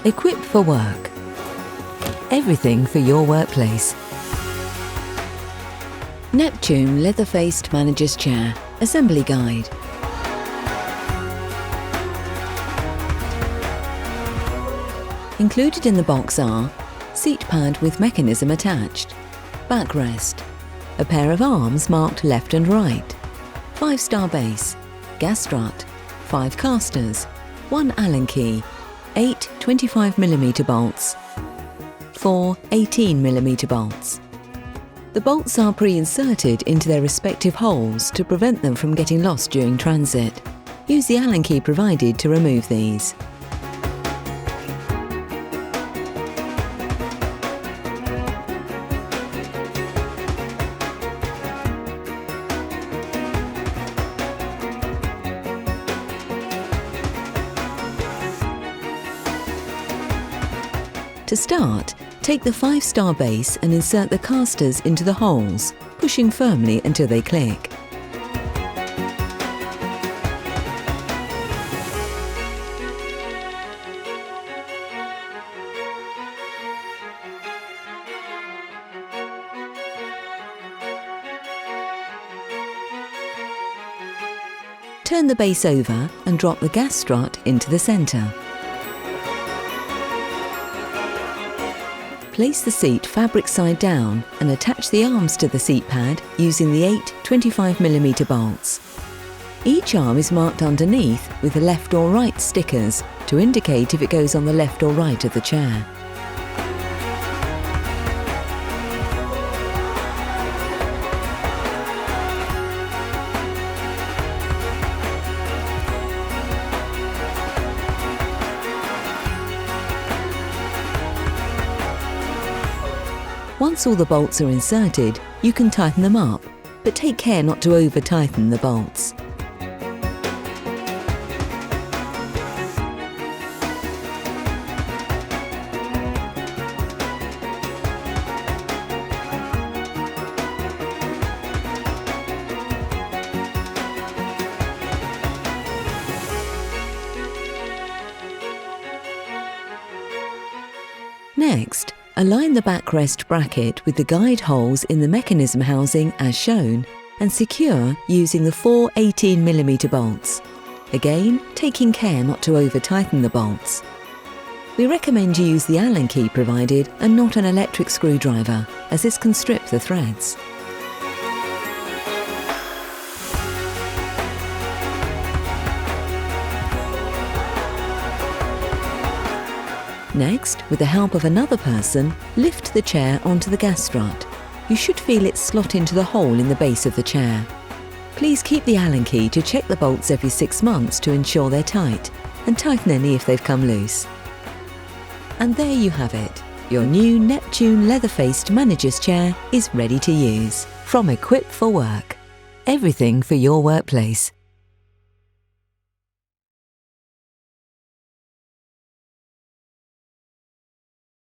Equipped for work. Everything for your workplace. Neptune leather-faced manager's chair. Assembly guide. Included in the box are seat pad with mechanism attached, backrest, a pair of arms marked left and right, 5-star base, gas strut, 5 casters, 1 Allen key, 8 25mm bolts, 4 18mm bolts. The bolts are pre-inserted into their respective holes to prevent them from getting lost during transit. Use the Allen key provided to remove these. To start, take the 5-star base and insert the casters into the holes, pushing firmly until they click. Turn the base over and drop the gas strut into the centre. Place the seat fabric side down and attach the arms to the seat pad using the 8 25mm bolts. Each arm is marked underneath with the left or right stickers to indicate if it goes on the left or right of the chair. Once all the bolts are inserted, you can tighten them up, but take care not to over-tighten the bolts. Next, align the backrest bracket with the guide holes in the mechanism housing as shown and secure using the 4 18mm bolts. Again, taking care not to over-tighten the bolts. We recommend you use the Allen key provided and not an electric screwdriver, as this can strip the threads. Next, with the help of another person, lift the chair onto the gas strut. You should feel it slot into the hole in the base of the chair. Please keep the Allen key to check the bolts every 6 months to ensure they're tight, and tighten any if they've come loose. And there you have it. Your new Neptune leather-faced manager's chair is ready to use. From Equipped for Work. Everything for your workplace.